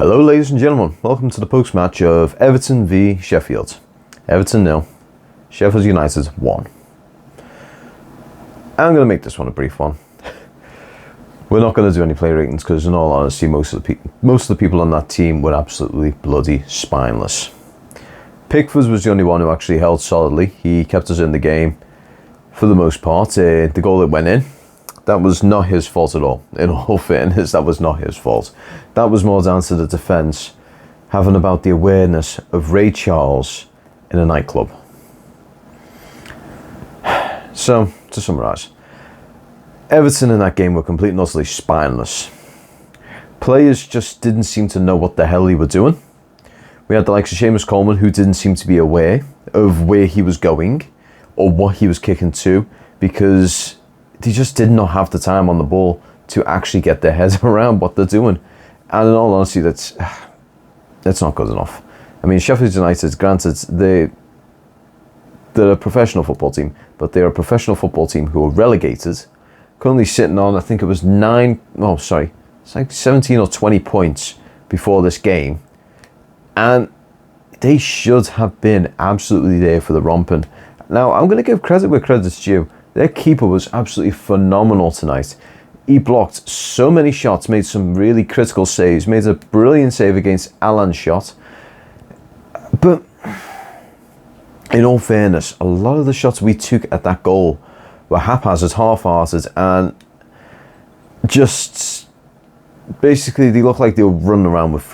Hello ladies and gentlemen, welcome to the post-match of Everton v Sheffield. Everton 0, Sheffield United 1. I'm going to make this one a brief one. We're not going to do any player ratings because in all honesty most of the people on that team were absolutely bloody spineless. Pickford was the only one who actually held solidly. He kept us in the game for the most part. The goal that went in, that was not his fault at all. In all fairness, that was not his fault. That was more down to the defence having about the awareness of Ray Charles in a nightclub. So, to summarise, Everton in that game were completely and utterly spineless. Players just didn't seem to know what the hell they were doing. We had the likes of Seamus Coleman who didn't seem to be aware of where he was going or what he was kicking to because they just did not have the time on the ball to actually get their heads around what they're doing. And in all honesty, that's not good enough. I mean, Sheffield United, granted, they're a professional football team, but they're a professional football team who are relegated, currently sitting on, I think it was 17 or 20 points before this game. And they should have been absolutely there for the romping. Now, I'm going to give credit where credit's due. Their keeper was absolutely phenomenal tonight. He blocked so many shots, made some really critical saves, made a brilliant save against Alan's shot. But in all fairness, a lot of the shots we took at that goal were haphazard, half-hearted, and just basically they looked like they were running around with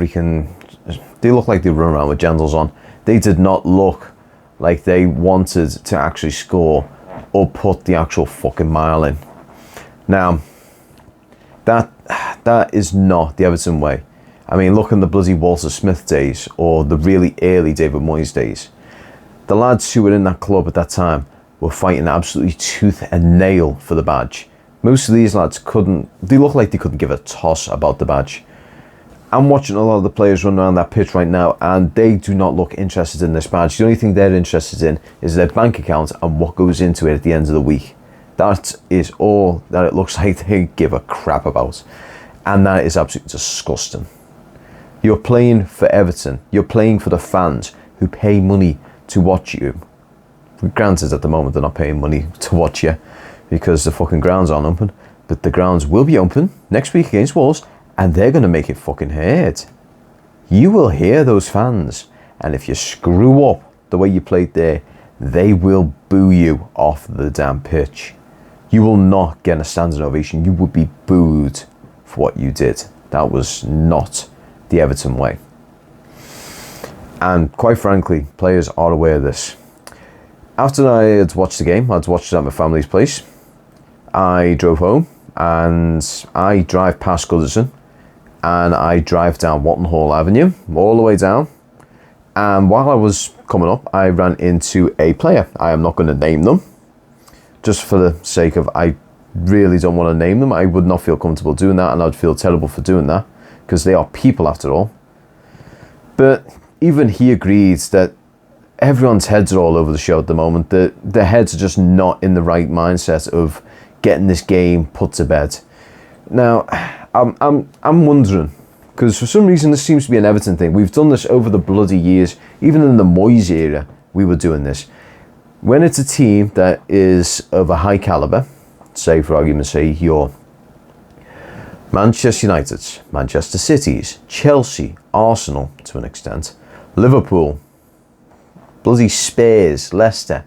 genders on. They did not look like they wanted to actually score or put the actual fucking mile in. Now, that is not the Everton way. I mean, look in the bloody Walter Smith days or the really early David Moyes days. The lads who were in that club at that time were fighting absolutely tooth and nail for the badge. Most of these lads they look like they couldn't give a toss about the badge. I'm watching a lot of the players run around that pitch right now and they do not look interested in this badge. The only thing they're interested in is their bank account and what goes into it at the end of the week. That is all that it looks like they give a crap about. And that is absolutely disgusting. You're playing for Everton. You're playing for the fans who pay money to watch you. Granted, at the moment they're not paying money to watch you because the fucking grounds aren't open. But the grounds will be open next week against Wolves. And they're going to make it fucking heard. You will hear those fans. And if you screw up the way you played there, they will boo you off the damn pitch. You will not get a standing ovation. You will be booed for what you did. That was not the Everton way. And quite frankly, players are aware of this. After I had watched the game, I'd watched it at my family's place. I drove home and I drive past Goodison. And I drive down Watton Hall Avenue, all the way down. And while I was coming up, I ran into a player. I am not going to name them, just for the sake of, I really don't want to name them. I would not feel comfortable doing that, and I'd feel terrible for doing that, because they are people after all. But even he agreed that everyone's heads are all over the show at the moment. Their heads are just not in the right mindset of getting this game put to bed. Now, I'm wondering, because for some reason this seems to be an Everton thing. We've done this over the bloody years. Even in the Moyes era, we were doing this. When it's a team that is of a high calibre, say for argument's sake, your Manchester United's, Manchester City's, Chelsea, Arsenal to an extent, Liverpool, bloody Spurs, Leicester.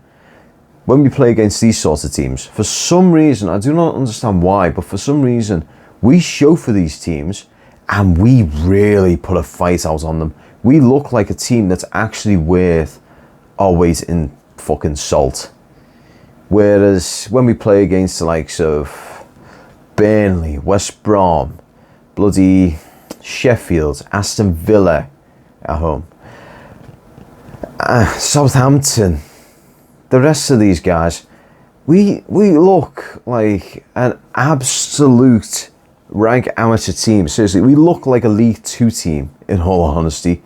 When we play against these sorts of teams, for some reason, I do not understand why, but for some reason, we show for these teams and we really put a fight out on them. We look like a team that's actually worth our weight in fucking salt. Whereas when we play against the likes of Burnley, West Brom, bloody Sheffield, Aston Villa at home, Southampton, the rest of these guys, we look like an absolute rank amateur team. Seriously, we look like a League 2 team, in all honesty.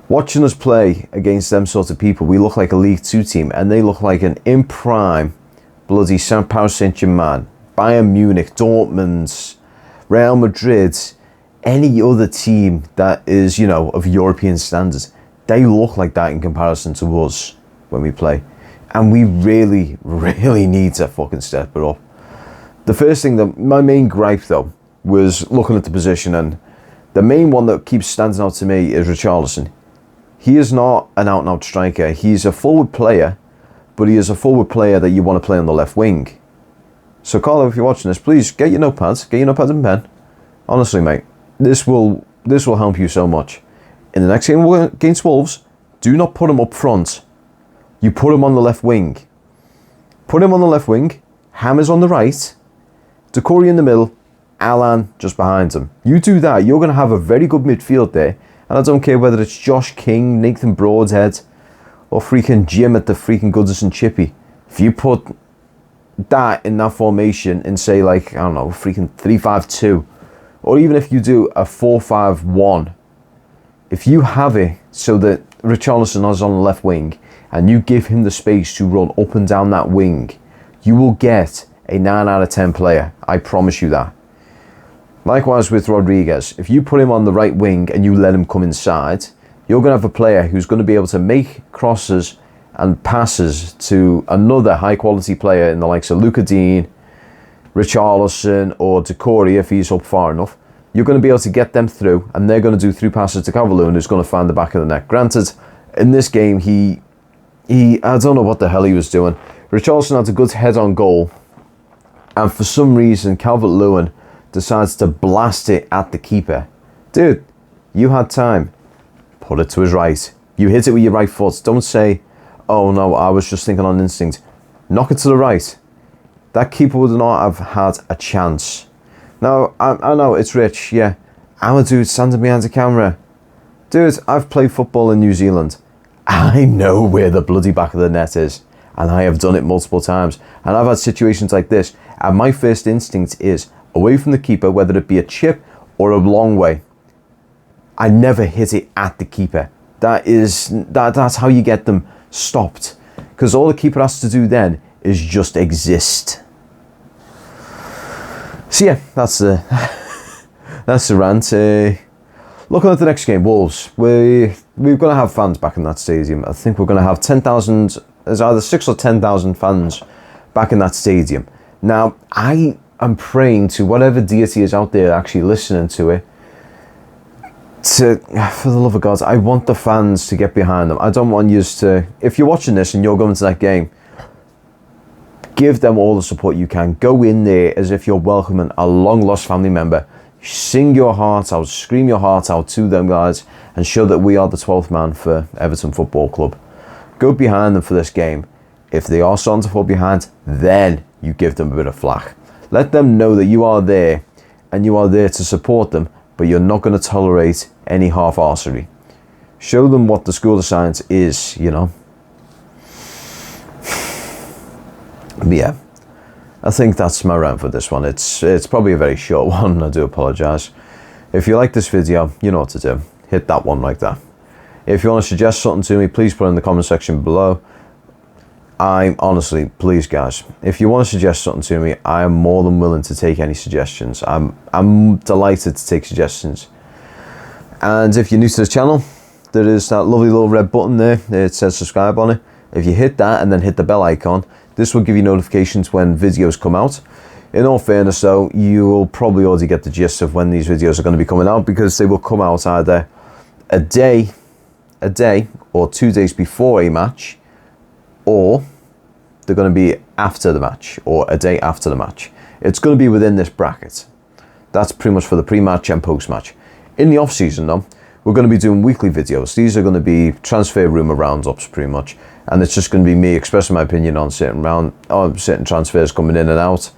Watching us play against them sort of people, we look like a League 2 team, and they look like an in prime bloody Paris Saint-Germain, Bayern Munich, Dortmund, Real Madrid, any other team that is, of European standards, they look like that in comparison to us when we play. And we really, really need to fucking step it up. The first thing, my main gripe though, was looking at the position, and the main one that keeps standing out to me is Richarlison. He is not an out-and-out striker. He's a forward player, but he is a forward player that you want to play on the left wing. So Carlo, if you're watching this, please get your notepads and pen. Honestly, mate, this will help you so much. In the next game against Wolves, do not put him up front. You put him on the left wing. Put him on the left wing. Hammers on the right. Decore in the middle. Alan just behind him. You do that, you're going to have a very good midfield there. And I don't care whether it's Josh King, Nathan Broadhead, or freaking Jim at the freaking Goodison Chippy. If you put that in that formation and say, like, I don't know, freaking 3-5-2, or even if you do a 4-5-1, if you have it so that Richarlison is on the left wing and you give him the space to run up and down that wing, you will get a 9 out of 10 player. I promise you that. Likewise with Rodriguez, if you put him on the right wing and you let him come inside, you're going to have a player who's going to be able to make crosses and passes to another high quality player in the likes of Luca Dean, Richarlison, or Decore if he's up far enough. You're going to be able to get them through, and they're going to do through passes to Calvert-Lewin, who's going to find the back of the net. Granted, in this game, he I don't know what the hell he was doing. Richarlison had a good head on goal, and for some reason, Calvert-Lewin decides to blast it at the keeper. Dude, you had time. Put it to his right. You hit it with your right foot. Don't say, oh no, I was just thinking on instinct. Knock it to the right. That keeper would not have had a chance. Now, I know it's Rich, yeah. I'm a dude standing behind the camera. Dude, I've played football in New Zealand. I know where the bloody back of the net is. And I have done it multiple times. And I've had situations like this. And my first instinct is away from the keeper, whether it be a chip or a long way. I never hit it at the keeper. That's how you get them stopped. Because all the keeper has to do then is just exist. So yeah, that's the rant. Looking at the next game, Wolves. We're going to have fans back in that stadium. I think we're going to have 10,000. There's either 6,000 or 10,000 fans back in that stadium. Now, I am praying to whatever deity is out there actually listening to it. For the love of God, I want the fans to get behind them. I don't want you to, if you're watching this and you're going to that game, give them all the support you can. Go in there as if you're welcoming a long lost family member. Sing your heart out, scream your heart out to them guys, and show that we are the 12th man for Everton Football Club. Go behind them for this game. If they are starting to fall behind, then you give them a bit of flack. Let them know that you are there, and you are there to support them, but you're not going to tolerate any half-arsery. Show them what the School of Science is, you know. But yeah, I think that's my rant for this one. It's probably a very short one, I do apologise. If you like this video, you know what to do. Hit that one like that. If you want to suggest something to me, please put it in the comment section below. I'm honestly, please guys, if you want to suggest something to me, I am more than willing to take any suggestions. I'm delighted to take suggestions. And if you're new to the channel, there is that lovely little red button there. It says subscribe on it. If you hit that and then hit the bell icon, this will give you notifications when videos come out. In all fairness though, you will probably already get the gist of when these videos are going to be coming out, because they will come out either a day or 2 days before a match, or they're going to be after the match or a day after the match. It's going to be within this bracket. That's pretty much for the pre-match and post-match. In the off-season though, we're going to be doing weekly videos. These are going to be transfer rumour roundups pretty much, and it's just going to be me expressing my opinion on certain transfers coming in and out.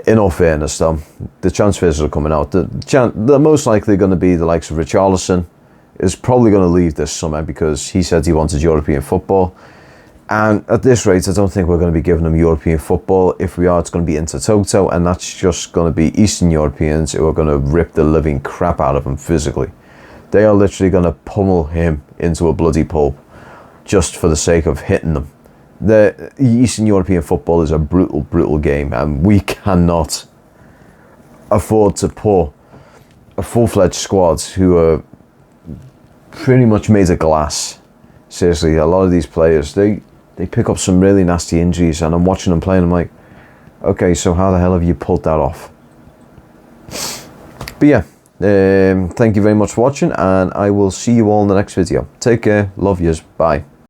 In all fairness though, the transfers that are coming out, they're most likely going to be the likes of Richarlison. Is probably going to leave this summer because he said he wanted European football. And at this rate, I don't think we're going to be giving them European football. If we are, it's going to be Intertoto, and that's just going to be Eastern Europeans who are going to rip the living crap out of him physically. They are literally going to pummel him into a bloody pulp just for the sake of hitting them. The Eastern European football is a brutal, brutal game, and we cannot afford to put a full-fledged squad who are pretty much made of glass. Seriously, a lot of these players, they pick up some really nasty injuries, and I'm watching them play and I'm like, okay, so how the hell have you pulled that off? But yeah, thank you very much for watching, and I will see you all in the next video. Take care, love yous, bye.